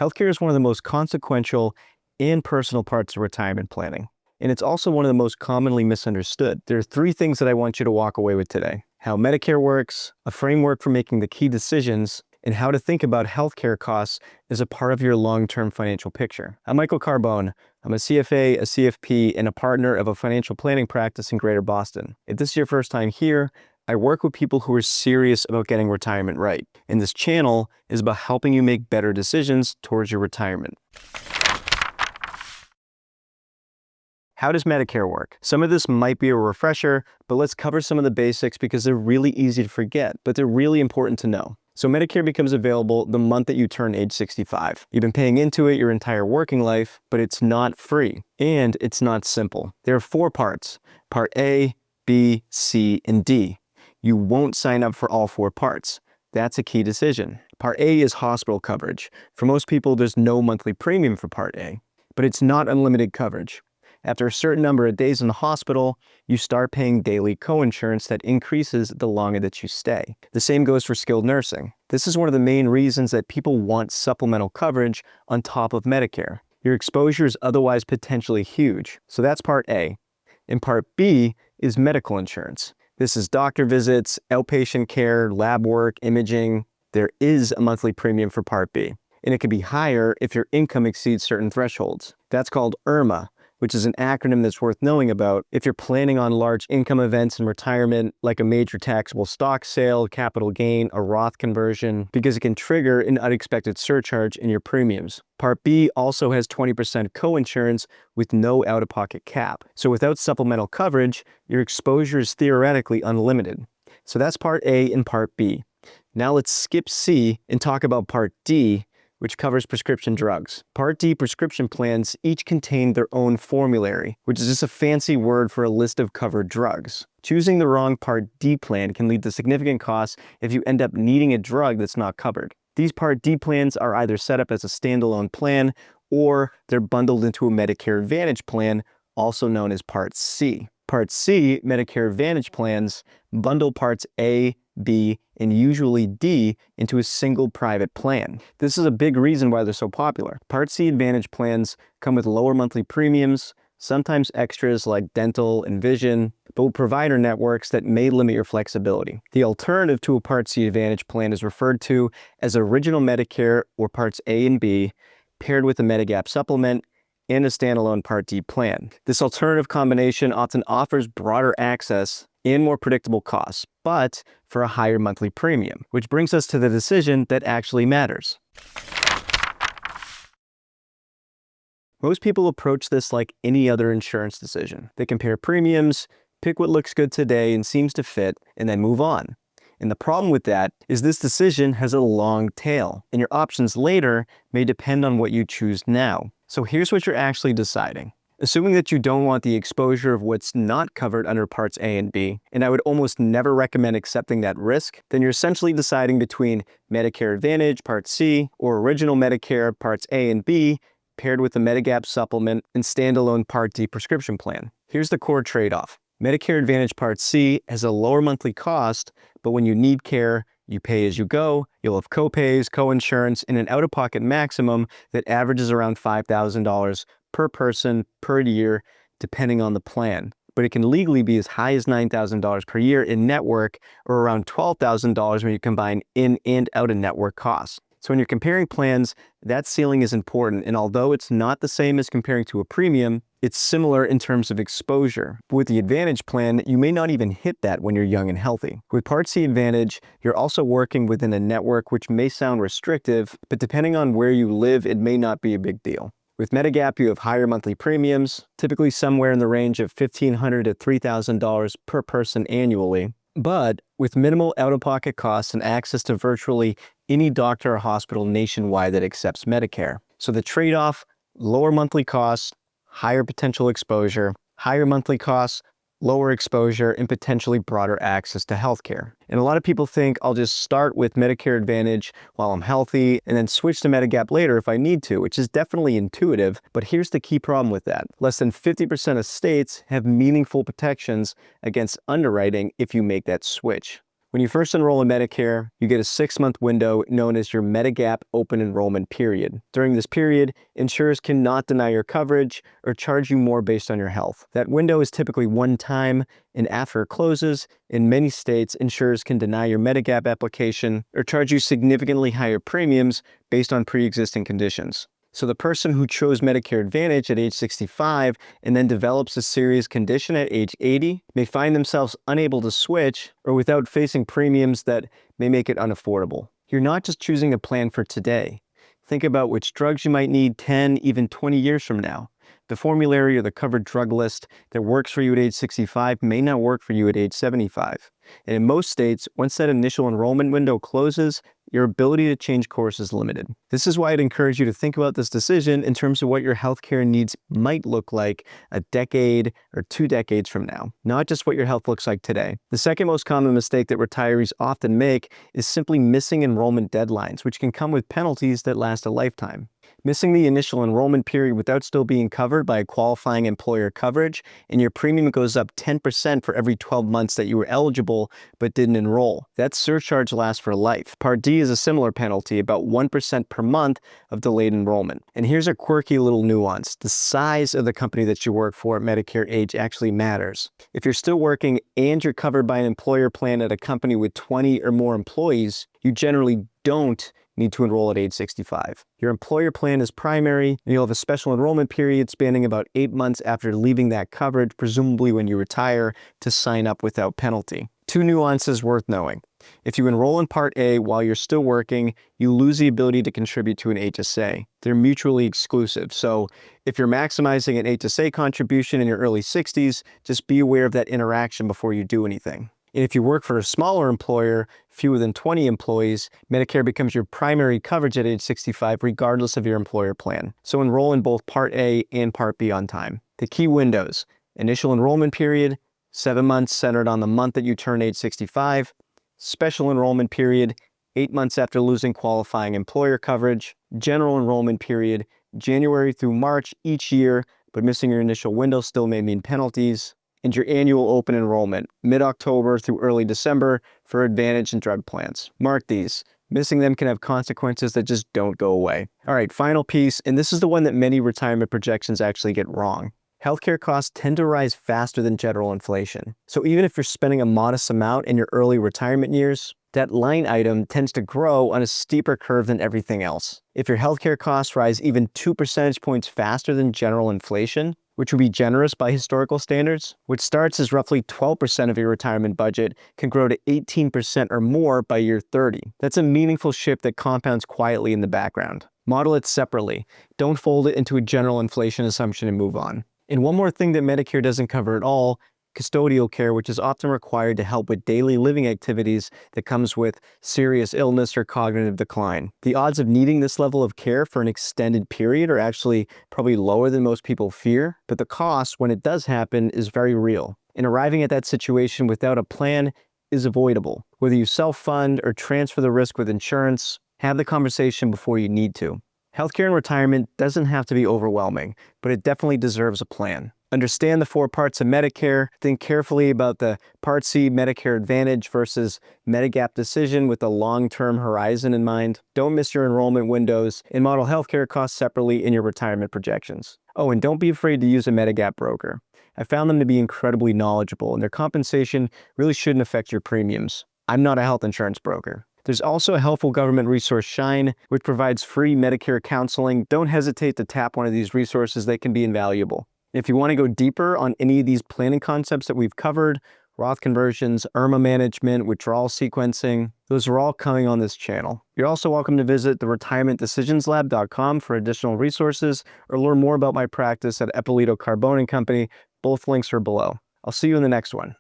Healthcare is one of the most consequential and personal parts of retirement planning, and it's also one of the most commonly misunderstood. There are three things that I want you to walk away with today: how Medicare works, a framework for making the key decisions, and how to think about healthcare costs as a part of your long-term financial picture. I'm Michael Carbone. I'm a CFA, a CFP, and a partner of a financial planning practice in Greater Boston. If this is your first time here, I work with people who are serious about getting retirement right, and this channel is about helping you make better decisions towards your retirement. How does Medicare work? Some of this might be a refresher, but let's cover some of the basics because they're really easy to forget, but they're really important to know. So Medicare becomes available the month that you turn age 65. You've been paying into it your entire working life, but it's not free, and it's not simple. There are four parts: Part A, B, C, and D. You won't sign up for all four parts. That's a key decision. Part A is hospital coverage. For most people, there's no monthly premium for Part A, but it's not unlimited coverage. After a certain number of days in the hospital, you start paying daily coinsurance that increases the longer that you stay. The same goes for skilled nursing. This is one of the main reasons that people want supplemental coverage on top of Medicare. Your exposure is otherwise potentially huge. So that's Part A. And Part B is medical insurance. This is doctor visits, outpatient care, lab work, imaging. There is a monthly premium for Part B, and it can be higher if your income exceeds certain thresholds. That's called IRMAA, which is an acronym that's worth knowing about if you're planning on large income events in retirement, like a major taxable stock sale, capital gain, a Roth conversion, because it can trigger an unexpected surcharge in your premiums. Part B also has 20% coinsurance with no out-of-pocket cap. So without supplemental coverage, your exposure is theoretically unlimited. So that's Part A and Part B. Now let's skip C and talk about Part D, which covers prescription drugs. Part D prescription plans each contain their own formulary, which is just a fancy word for a list of covered drugs. Choosing the wrong Part D plan can lead to significant costs if you end up needing a drug that's not covered. These Part D plans are either set up as a standalone plan or they're bundled into a Medicare Advantage plan, also known as Part C. Part C, Medicare Advantage plans, bundle Parts A, B, and usually D into a single private plan. This is a big reason why they're so popular. Part C Advantage plans come with lower monthly premiums, sometimes extras like dental and vision, but with provider networks that may limit your flexibility. The alternative to a Part C Advantage plan is referred to as Original Medicare or Parts A and B, paired with a Medigap supplement and a standalone Part D plan. This alternative combination often offers broader access and more predictable costs, but for a higher monthly premium, which brings us to the decision that actually matters. Most people approach this like any other insurance decision. They compare premiums, pick what looks good today and seems to fit, and then move on. And the problem with that is this decision has a long tail, and your options later may depend on what you choose now. So here's what you're actually deciding. Assuming that you don't want the exposure of what's not covered under Parts A and B, and I would almost never recommend accepting that risk, then you're essentially deciding between Medicare Advantage Part C or Original Medicare Parts A and B paired with the Medigap supplement and standalone Part D prescription plan. Here's the core trade-off. Medicare Advantage Part C has a lower monthly cost, but when you need care, you pay as you go. You'll have copays, coinsurance, and an out-of-pocket maximum that averages around $5,000 per person per year, depending on the plan. But it can legally be as high as $9,000 per year in network, or around $12,000 when you combine in and out-of-network costs. So when you're comparing plans, that ceiling is important, and although it's not the same as comparing to a premium, it's similar in terms of exposure. But with the Advantage plan, you may not even hit that when you're young and healthy. With Part C Advantage, you're also working within a network which may sound restrictive, but depending on where you live, it may not be a big deal. With Medigap, you have higher monthly premiums, typically somewhere in the range of $1,500 to $3,000 per person annually. But with minimal out-of-pocket costs and access to virtually any doctor or hospital nationwide that accepts Medicare. So the trade-off: lower monthly costs, higher potential exposure, higher monthly costs, lower exposure, and potentially broader access to healthcare. And a lot of people think I'll just start with Medicare Advantage while I'm healthy and then switch to Medigap later if I need to, which is definitely intuitive, but here's the key problem with that. Less than 50% of states have meaningful protections against underwriting if you make that switch. When you first enroll in Medicare, you get a 6-month window known as your Medigap open enrollment period. During this period, insurers cannot deny your coverage or charge you more based on your health. That window is typically one time, and after it closes, in many states, insurers can deny your Medigap application or charge you significantly higher premiums based on pre-existing conditions. So the person who chose Medicare Advantage at age 65 and then develops a serious condition at age 80 may find themselves unable to switch or without facing premiums that may make it unaffordable. You're not just choosing a plan for today. Think about which drugs you might need 10, even 20 years from now. The formulary or the covered drug list that works for you at age 65 may not work for you at age 75. And in most states, once that initial enrollment window closes, your ability to change course is limited. This is why I'd encourage you to think about this decision in terms of what your healthcare needs might look like a decade or 2 decades from now, not just what your health looks like today. The second most common mistake that retirees often make is simply missing enrollment deadlines, which can come with penalties that last a lifetime. Missing the initial enrollment period without still being covered by a qualifying employer coverage, and your premium goes up 10% for every 12 months that you were eligible but didn't enroll. That surcharge lasts for life. Part D is a similar penalty, about 1% per month of delayed enrollment. And here's a quirky little nuance. The size of the company that you work for at Medicare age actually matters. If you're still working and you're covered by an employer plan at a company with 20 or more employees, you generally don't need to enroll at age 65. Your employer plan is primary, and you'll have a special enrollment period spanning about 8 months after leaving that coverage, presumably when you retire, to sign up without penalty. 2 nuances worth knowing. If you enroll in Part A while you're still working, you lose the ability to contribute to an HSA. They're mutually exclusive. So if you're maximizing an HSA contribution in your early 60s, just be aware of that interaction before you do anything. And if you work for a smaller employer, fewer than 20 employees, Medicare becomes your primary coverage at age 65 regardless of your employer plan. So enroll in both Part A and Part B on time. The key windows: initial enrollment period, 7 months centered on the month that you turn age 65. Special enrollment period, 8 months after losing qualifying employer coverage. General enrollment period, January through March each year, but missing your initial window still may mean penalties. And your annual open enrollment, mid-October through early December for Advantage and drug plans. Mark these. Missing them can have consequences that just don't go away. All right, final piece, and this is the one that many retirement projections actually get wrong. Healthcare costs tend to rise faster than general inflation. So even if you're spending a modest amount in your early retirement years, that line item tends to grow on a steeper curve than everything else. If your healthcare costs rise even 2 percentage points faster than general inflation, which would be generous by historical standards, which starts as roughly 12% of your retirement budget, can grow to 18% or more by year 30. That's a meaningful shift that compounds quietly in the background. Model it separately. Don't fold it into a general inflation assumption and move on. And one more thing that Medicare doesn't cover at all: custodial care, which is often required to help with daily living activities that comes with serious illness or cognitive decline. The odds of needing this level of care for an extended period are actually probably lower than most people fear, but the cost, when it does happen, is very real. And arriving at that situation without a plan is avoidable. Whether you self-fund or transfer the risk with insurance, have the conversation before you need to. Healthcare in retirement doesn't have to be overwhelming, but it definitely deserves a plan. Understand the 4 parts of Medicare. Think carefully about the Part C Medicare Advantage versus Medigap decision with a long-term horizon in mind. Don't miss your enrollment windows, and model healthcare costs separately in your retirement projections. Oh, and don't be afraid to use a Medigap broker. I found them to be incredibly knowledgeable, and their compensation really shouldn't affect your premiums. I'm not a health insurance broker. There's also a helpful government resource, Shine, which provides free Medicare counseling. Don't hesitate to tap one of these resources. They can be invaluable. If you want to go deeper on any of these planning concepts that we've covered, Roth conversions, IRMAA management, withdrawal sequencing, those are all coming on this channel. You're also welcome to visit the retirementdecisionslab.com for additional resources or learn more about my practice at Eppolito Carbone & Company. Both links are below. I'll see you in the next one.